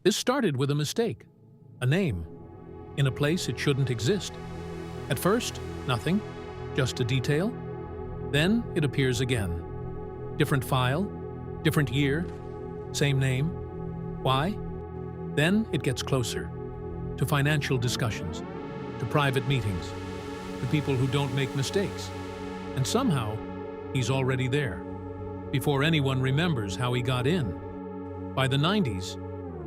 This started with a mistake, a name, in a place it shouldn't exist. At first, nothing, just a detail. Then it appears again. Different file, different year, same name. Why? Then it gets closer, to financial discussions, to private meetings, to people who don't make mistakes. And somehow, he's already there, before anyone remembers how he got in. By the 90s,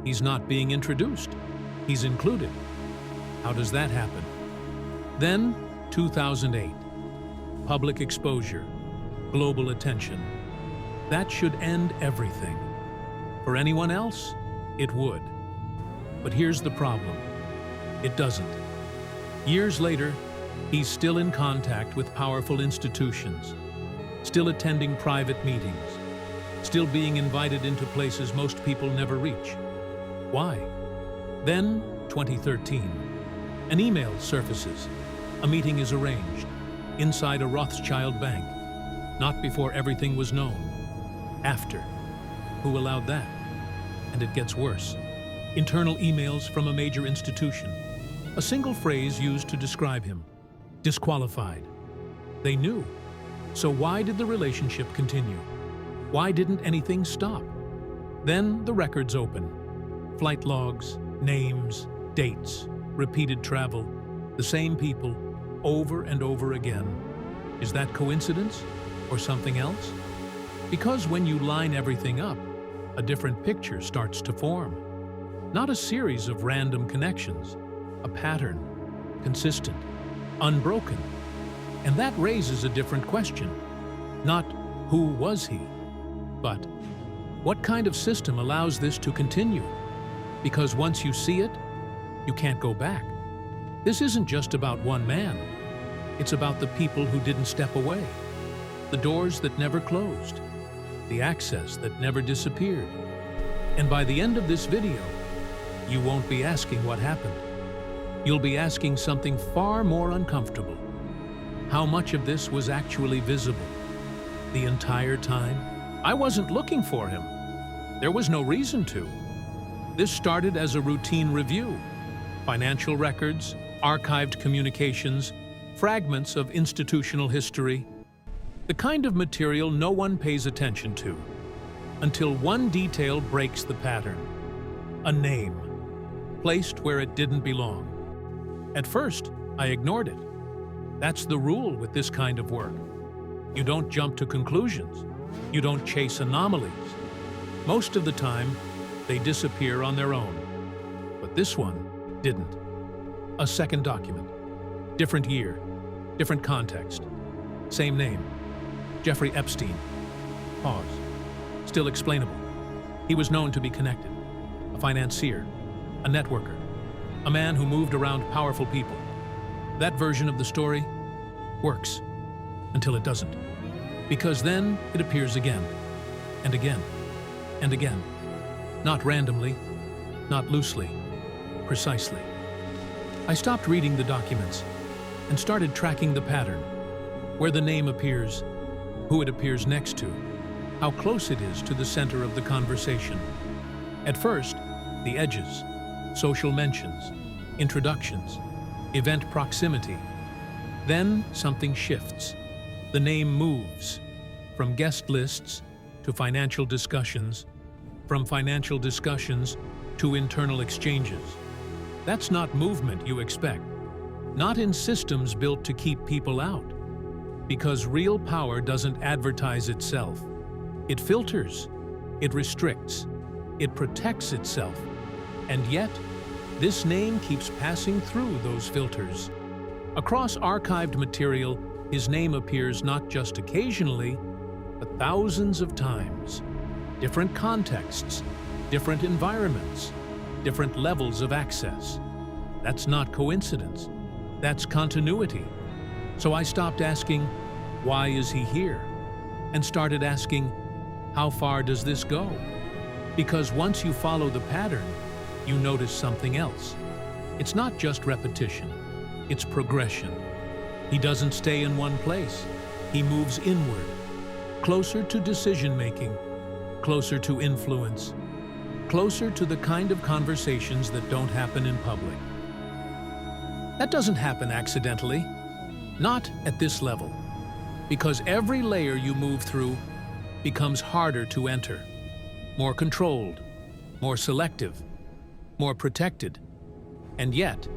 he's not being introduced, he's included. How does that happen? Then, 2008. Public exposure, global attention. That should end everything. For anyone else, it would. But here's the problem. It doesn't. Years later, he's still in contact with powerful institutions, still attending private meetings, still being invited into places most people never reach. Why? Then, 2013. An email surfaces. A meeting is arranged, inside a Rothschild bank. Not before everything was known. After. Who allowed that? And it gets worse. Internal emails from a major institution. A single phrase used to describe him. Disqualified. They knew. So why did the relationship continue? Why didn't anything stop? Then the records open. Flight logs, names, dates, repeated travel, the same people, over and over again. Is that coincidence or something else? Because when you line everything up, a different picture starts to form. Not a series of random connections, a pattern, consistent, unbroken. And that raises a different question. Not who was he, but what kind of system allows this to continue? Because once you see it, you can't go back. This isn't just about one man. It's about the people who didn't step away, the doors that never closed, the access that never disappeared. And by the end of this video, you won't be asking what happened. You'll be asking something far more uncomfortable. How much of this was actually visible? The entire time? I wasn't looking for him. There was no reason to. This started as a routine review. Financial records, archived communications, fragments of institutional history. The kind of material no one pays attention to, until one detail breaks the pattern. A name, placed where it didn't belong. At first, I ignored it. That's the rule with this kind of work. You don't jump to conclusions. You don't chase anomalies. Most of the time, they disappear on their own. But this one didn't. A second document. Different year. Different context. Same name. Jeffrey Epstein. Pause. Still explainable. He was known to be connected. A financier. A networker. A man who moved around powerful people. That version of the story works. Until it doesn't. Because then it appears again. And again. And again. Not randomly. Not loosely. Precisely. I stopped reading the documents and started tracking the pattern. Where the name appears, who it appears next to, how close it is to the center of the conversation. At first, the edges, social mentions, introductions, event proximity. Then something shifts. The name moves from guest lists to financial discussions, from financial discussions to internal exchanges. That's not movement you expect. Not in systems built to keep people out. Because real power doesn't advertise itself. It filters, it restricts, it protects itself. And yet, this name keeps passing through those filters. Across archived material, his name appears not just occasionally, but thousands of times. Different contexts, different environments, different levels of access. That's not coincidence. That's continuity. So I stopped asking, why is he here? And started asking, how far does this go? Because once you follow the pattern, you notice something else. It's not just repetition, it's progression. He doesn't stay in one place. He moves inward, closer to decision-making, closer to influence, closer to the kind of conversations that don't happen in public. That doesn't happen accidentally, not at this level, because every layer you move through becomes harder to enter, more controlled, more selective, more protected, and yet,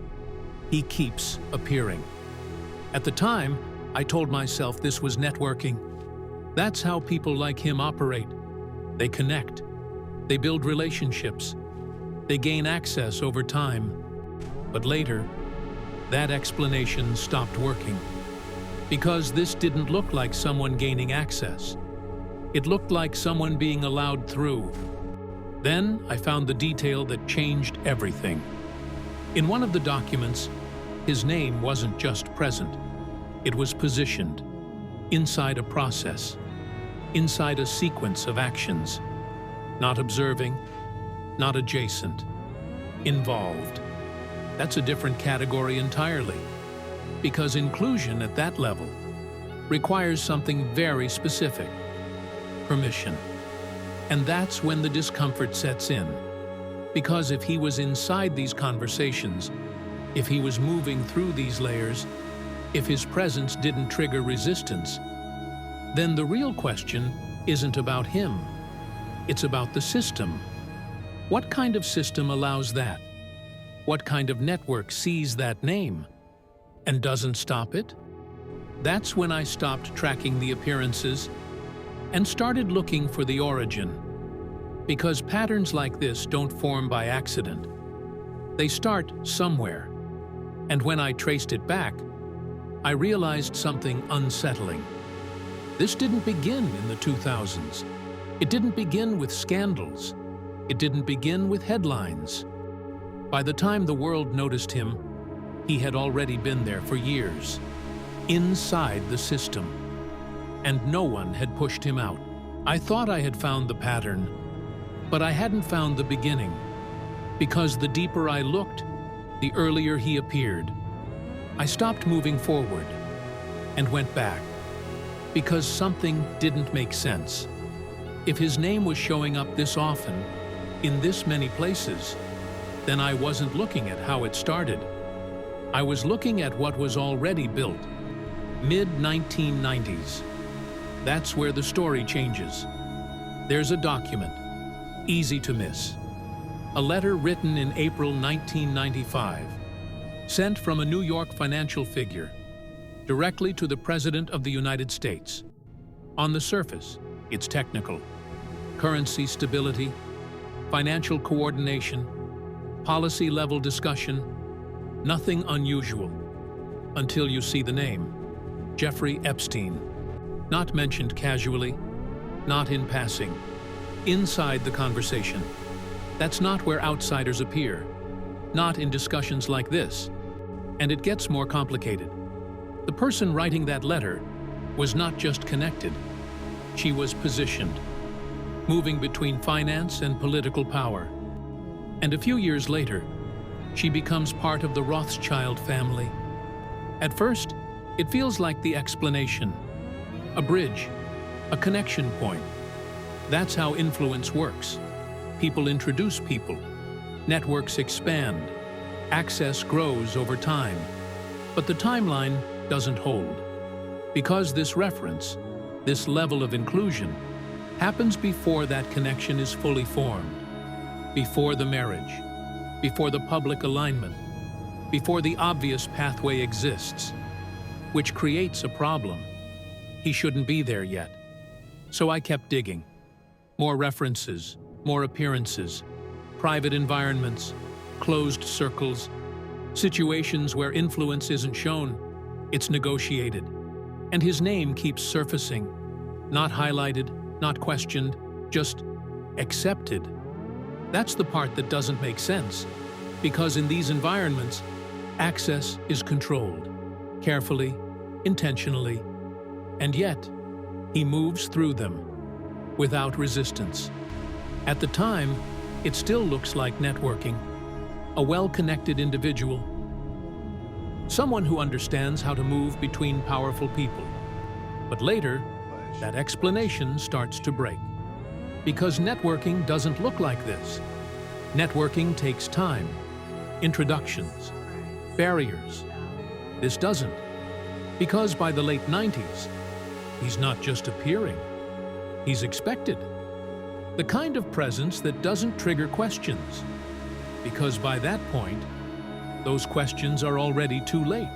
he keeps appearing. At the time, I told myself this was networking. That's how people like him operate. They connect, they build relationships, they gain access over time. But later, that explanation stopped working. Because this didn't look like someone gaining access. It looked like someone being allowed through. Then I found the detail that changed everything. In one of the documents, his name wasn't just present. It was positioned inside a process, inside a sequence of actions. Not observing, not adjacent, involved. That's a different category entirely, because inclusion at that level requires something very specific: permission. And that's when the discomfort sets in, because if he was inside these conversations, if he was moving through these layers, if his presence didn't trigger resistance, then the real question isn't about him. It's about the system. What kind of system allows that? What kind of network sees that name and doesn't stop it? That's when I stopped tracking the appearances and started looking for the origin. Because patterns like this don't form by accident. They start somewhere. And when I traced it back, I realized something unsettling. This didn't begin in the 2000s. It didn't begin with scandals. It didn't begin with headlines. By the time the world noticed him, he had already been there for years, inside the system, and no one had pushed him out. I thought I had found the pattern, but I hadn't found the beginning, because the deeper I looked, the earlier he appeared. I stopped moving forward and went back, because something didn't make sense. If his name was showing up this often, in this many places, then I wasn't looking at how it started. I was looking at what was already built. Mid-1990s. That's where the story changes. There's a document, easy to miss. A letter written in April 1995, sent from a New York financial figure, directly to the President of the United States. On the surface, it's technical. Currency stability, financial coordination, policy-level discussion, nothing unusual, until you see the name, Jeffrey Epstein. Not mentioned casually, not in passing, inside the conversation. That's not where outsiders appear, not in discussions like this. And it gets more complicated. The person writing that letter was not just connected, she was positioned, moving between finance and political power. And a few years later, she becomes part of the Rothschild family. At first, it feels like the explanation, a bridge, a connection point. That's how influence works. People introduce people, networks expand, access grows over time. But the timeline doesn't hold, because this reference, this level of inclusion, happens before that connection is fully formed, before the marriage, before the public alignment, before the obvious pathway exists, which creates a problem. He shouldn't be there yet. So I kept digging. More references, more appearances, private environments, closed circles, situations where influence isn't shown, it's negotiated. And his name keeps surfacing, not highlighted, not questioned, just accepted. That's the part that doesn't make sense, because in these environments, access is controlled, carefully, intentionally, and yet, he moves through them without resistance. At the time, it still looks like networking, a well-connected individual, someone who understands how to move between powerful people. But later, that explanation starts to break. Because networking doesn't look like this. Networking takes time, introductions, barriers. This doesn't, because by the late 90s, he's not just appearing, he's expected. The kind of presence that doesn't trigger questions, because by that point, those questions are already too late.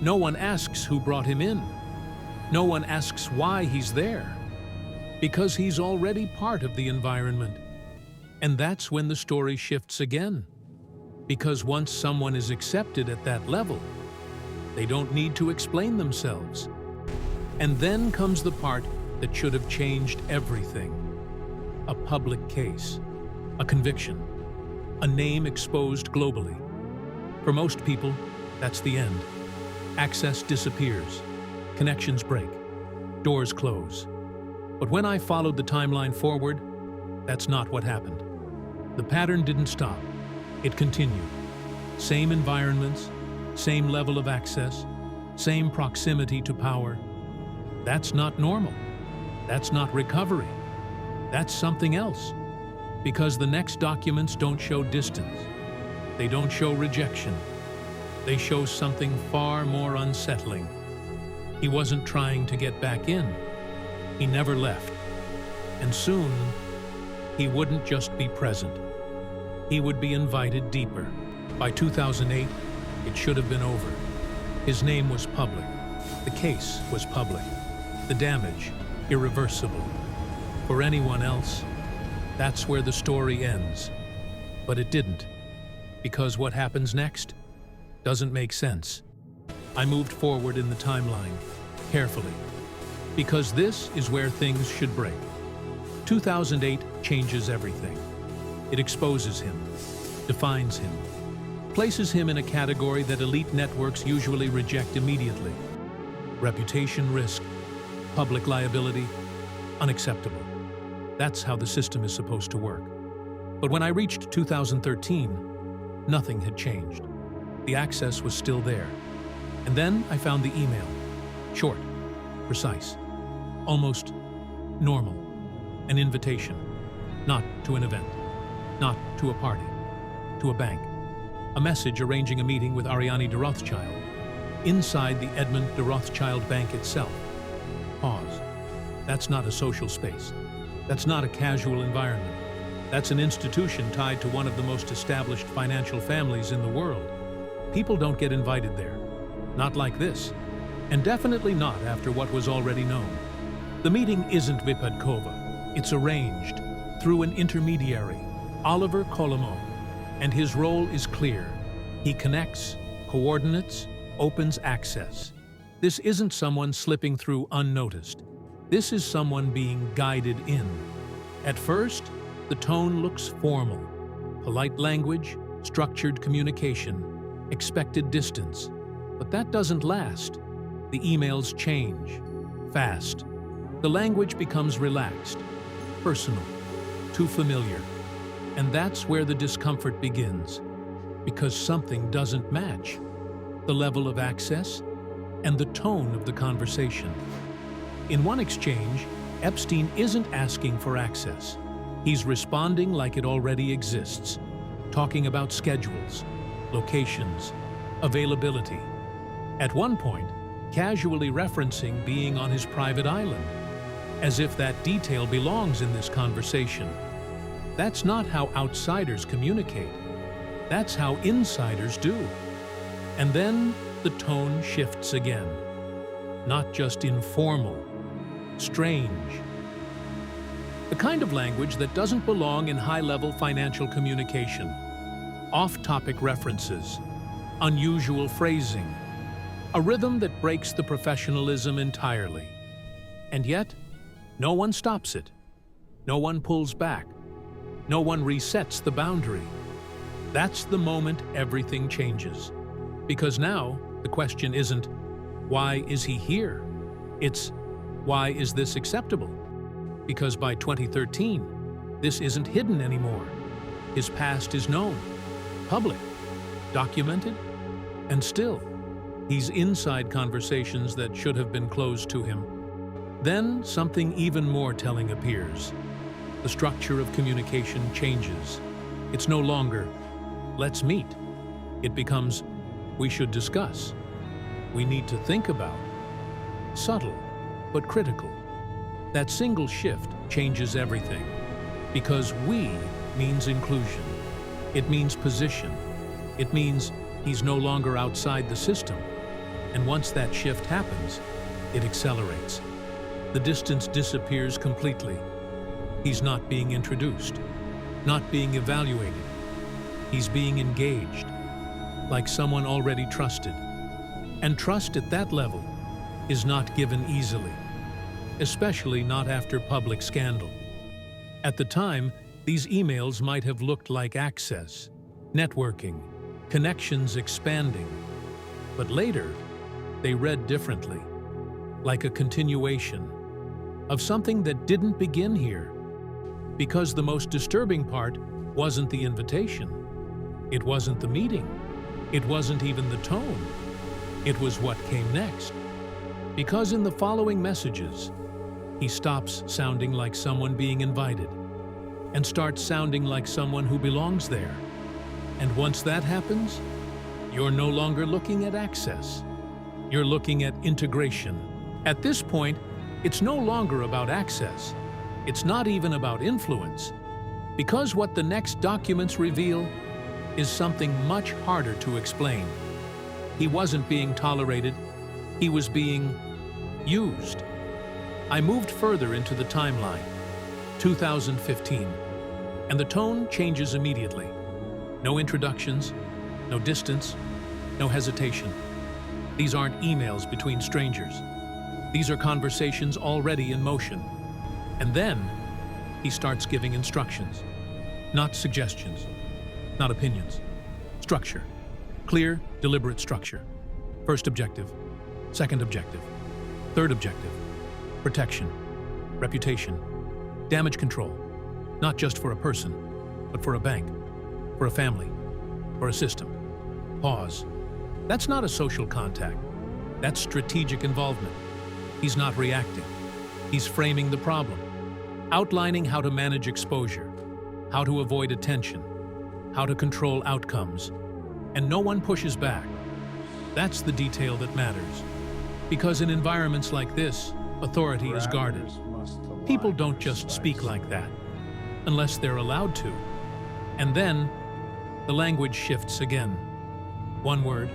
No one asks who brought him in. No one asks why he's there, because he's already part of the environment. And that's when the story shifts again, because once someone is accepted at that level, they don't need to explain themselves. And then comes the part that should have changed everything. A public case, a conviction, a name exposed globally. For most people, that's the end. Access disappears, connections break, doors close. But when I followed the timeline forward, that's not what happened. The pattern didn't stop, it continued. Same environments, same level of access, same proximity to power. That's not normal. That's not recovery. That's something else. Because the next documents don't show distance. They don't show rejection. They show something far more unsettling. He wasn't trying to get back in. He never left. And soon, he wouldn't just be present. He would be invited deeper. By 2008, it should have been over. His name was public. The case was public. The damage, irreversible. For anyone else, that's where the story ends. But it didn't. Because what happens next doesn't make sense. I moved forward in the timeline, carefully. Because this is where things should break. 2008 changes everything. It exposes him, defines him, places him in a category that elite networks usually reject immediately. Reputation risk, public liability, unacceptable. That's how the system is supposed to work. But when I reached 2013, nothing had changed. The access was still there. And then I found the email. Short, precise, almost normal. An invitation, not to an event, not to a party, to a bank. A message arranging a meeting with Ariane de Rothschild, inside the Edmond de Rothschild Bank itself. Pause. That's not a social space. That's not a casual environment. That's an institution tied to one of the most established financial families in the world. People don't get invited there. Not like this. And definitely not after what was already known. The meeting isn't Vypadkova. It's arranged through an intermediary, Oliver Kolomo, and his role is clear. He connects, coordinates, opens access. This isn't someone slipping through unnoticed. This is someone being guided in. At first, the tone looks formal. Polite language, structured communication, expected distance. But that doesn't last. The emails change, fast. The language becomes relaxed, personal, too familiar. And that's where the discomfort begins, because something doesn't match. The level of access and the tone of the conversation. In one exchange, Epstein isn't asking for access. He's responding like it already exists, talking about schedules, locations, availability. At one point, casually referencing being on his private island, as if that detail belongs in this conversation. That's not how outsiders communicate. That's how insiders do. And then the tone shifts again. Not just informal, strange. The kind of language that doesn't belong in high-level financial communication. Off-topic references, unusual phrasing, a rhythm that breaks the professionalism entirely. And yet, no one stops it. No one pulls back. No one resets the boundary. That's the moment everything changes. Because now, the question isn't, why is he here? It's, why is this acceptable? Because by 2013, this isn't hidden anymore. His past is known, public, documented, and still, he's inside conversations that should have been closed to him. Then something even more telling appears. The structure of communication changes. It's no longer, let's meet. It becomes, we should discuss. We need to think about. Subtle, but critical. That single shift changes everything. Because we means inclusion. It means position. It means he's no longer outside the system. And once that shift happens, it accelerates. The distance disappears completely. He's not being introduced, not being evaluated. He's being engaged, like someone already trusted. And trust at that level is not given easily, especially not after public scandal. At the time, these emails might have looked like access, networking, connections expanding. But later, they read differently, like a continuation of something that didn't begin here. Because the most disturbing part wasn't the invitation. It wasn't the meeting. It wasn't even the tone. It was what came next. Because in the following messages, he stops sounding like someone being invited and starts sounding like someone who belongs there. And once that happens, you're no longer looking at access. You're looking at integration. At this point, it's no longer about access. It's not even about influence. Because what the next documents reveal is something much harder to explain. He wasn't being tolerated. He was being used. I moved further into the timeline, 2015, and the tone changes immediately. No introductions, no distance, no hesitation. These aren't emails between strangers. These are conversations already in motion. And then he starts giving instructions, not suggestions, not opinions. Structure. Clear, deliberate structure. First objective. Second objective. Third objective. Protection. Reputation. Damage control. Not just for a person, but for a bank, for a family, for a system. Pause. That's not a social contact. That's strategic involvement. He's not reacting. He's framing the problem, outlining how to manage exposure, how to avoid attention, how to control outcomes, and no one pushes back. That's the detail that matters. Because in environments like this, authority is guarded. People don't just speak like that, unless they're allowed to. And then, the language shifts again. One word,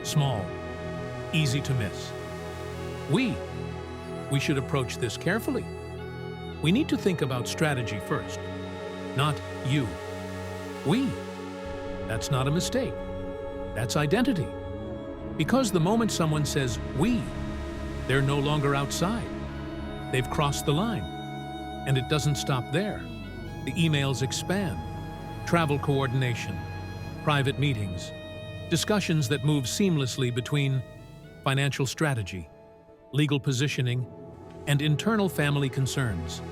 small, easy to miss. We should approach this carefully. We need to think about strategy first, not you. We. That's not a mistake. That's identity. Because the moment someone says we, they're no longer outside. They've crossed the line. And it doesn't stop there. The emails expand. Travel coordination, private meetings, discussions that move seamlessly between financial strategy, legal positioning, and internal family concerns.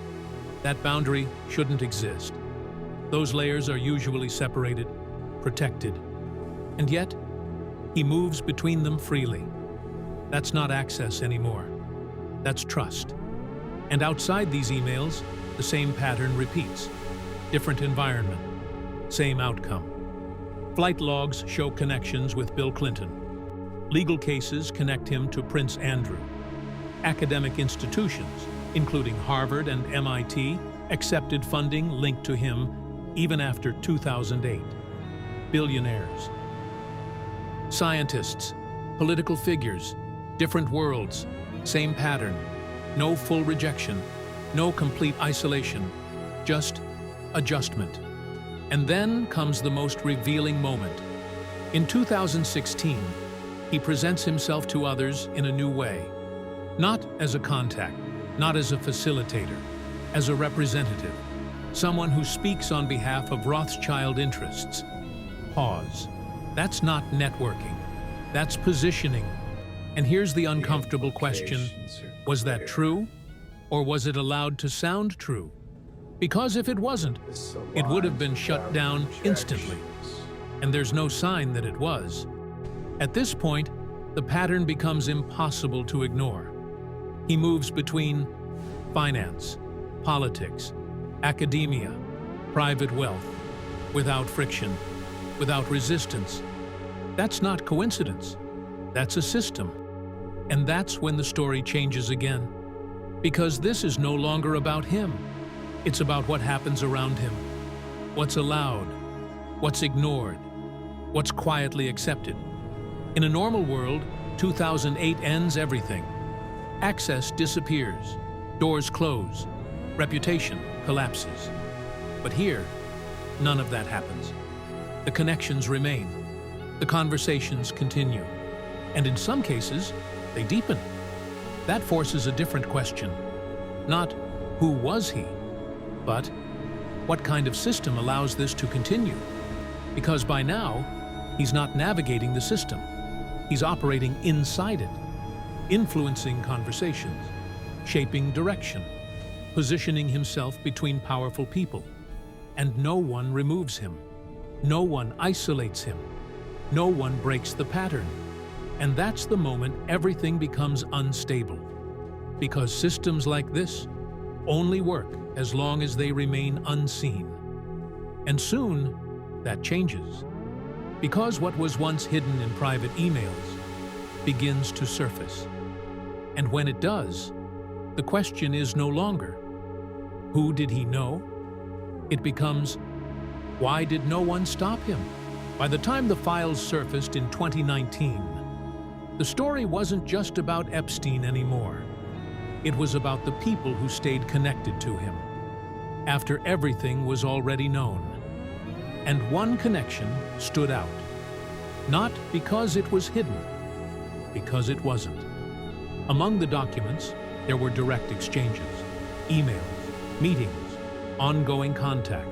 That boundary shouldn't exist. Those layers are usually separated, protected, and yet he moves between them freely. That's not access anymore. That's trust. And outside these emails, the same pattern repeats. Different environment, same outcome. Flight logs show connections with Bill Clinton. Legal cases connect him to Prince Andrew. Academic institutions, including Harvard and MIT, accepted funding linked to him even after 2008. Billionaires. Scientists, political figures, different worlds, same pattern. No full rejection, no complete isolation, just adjustment. And then comes the most revealing moment. In 2016, he presents himself to others in a new way. Not as a contact, not as a facilitator, as a representative, someone who speaks on behalf of Rothschild interests. Pause. That's not networking. That's positioning. And here's the uncomfortable question. Was that true? Or was it allowed to sound true? Because if it wasn't, it would have been shut down instantly. And there's no sign that it was. At this point, the pattern becomes impossible to ignore. He moves between finance, politics, academia, private wealth, without friction, without resistance. That's not coincidence. That's a system. And that's when the story changes again. Because this is no longer about him. It's about what happens around him. What's allowed, what's ignored, what's quietly accepted. In a normal world, 2008 ends everything. Access disappears, doors close, reputation collapses. But here, none of that happens. The connections remain. The conversations continue. And in some cases, they deepen. That forces a different question. Not who was he, but what kind of system allows this to continue? Because by now, he's not navigating the system. He's operating inside it, influencing conversations, shaping direction, positioning himself between powerful people. And no one removes him. No one isolates him. No one breaks the pattern. And that's the moment everything becomes unstable. Because systems like this only work as long as they remain unseen. And soon, that changes. Because what was once hidden in private emails begins to surface. And when it does, the question is no longer, who did he know? It becomes, why did no one stop him? By the time the files surfaced in 2019, the story wasn't just about Epstein anymore. It was about the people who stayed connected to him, after everything was already known. And one connection stood out, not because it was hidden, because it wasn't. Among the documents, there were direct exchanges, emails, meetings, ongoing contact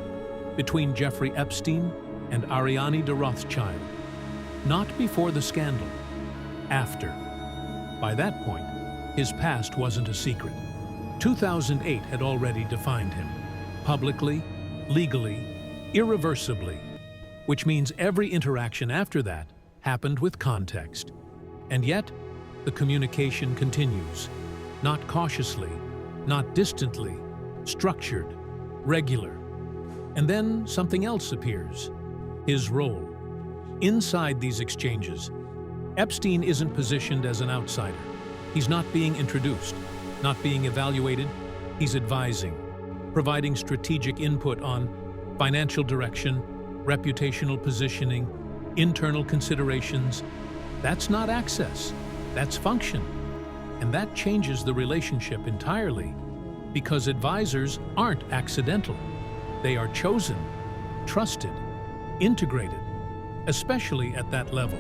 between Jeffrey Epstein and Ariane de Rothschild. Not before the scandal, after. By that point, his past wasn't a secret. 2008 had already defined him, publicly, legally, irreversibly, which means every interaction after that happened with context. And yet, the communication continues, not cautiously, not distantly, structured, regular. And then something else appears, his role. Inside these exchanges, Epstein isn't positioned as an outsider. He's not being introduced, not being evaluated. He's advising, providing strategic input on financial direction, reputational positioning, internal considerations. That's not access, that's function. And that changes the relationship entirely, because advisors aren't accidental. They are chosen, trusted, integrated, especially at that level.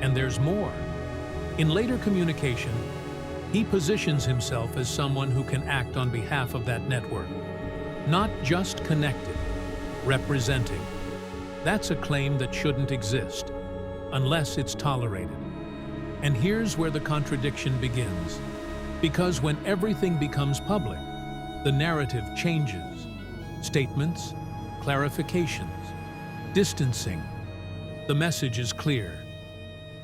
And there's more. In later communication, he positions himself as someone who can act on behalf of that network. Not just connected, representing. That's a claim that shouldn't exist, unless it's tolerated. And here's where the contradiction begins. Because when everything becomes public, the narrative changes. Statements, clarifications, distancing. The message is clear.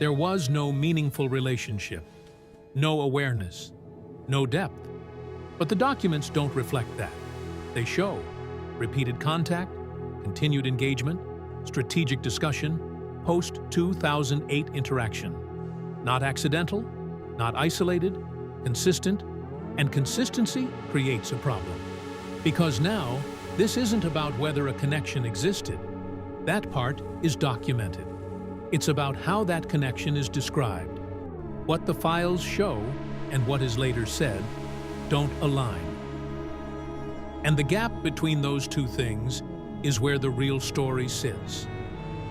There was no meaningful relationship, no awareness, no depth. But the documents don't reflect that. They show repeated contact, continued engagement, strategic discussion, post-2008 interaction. Not accidental, not isolated, consistent, and consistency creates a problem. Because now, this isn't about whether a connection existed. That part is documented. It's about how that connection is described. What the files show and what is later said don't align. And the gap between those two things is where the real story sits.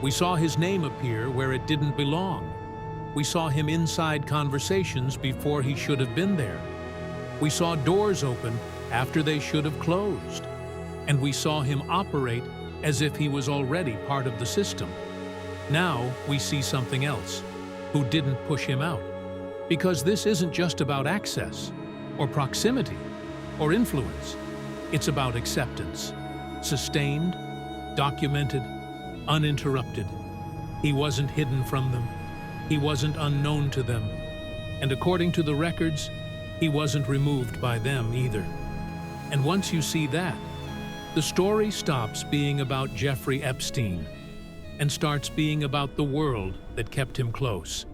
We saw his name appear where it didn't belong. We saw him inside conversations before he should have been there. We saw doors open after they should have closed. And we saw him operate as if he was already part of the system. Now we see something else, who didn't push him out. Because this isn't just about access, or proximity, or influence. It's about acceptance. Sustained, documented, uninterrupted. He wasn't hidden from them. He wasn't unknown to them. And according to the records, he wasn't removed by them either. And once you see that, The story stops being about Jeffrey Epstein and starts being about the world that kept him close.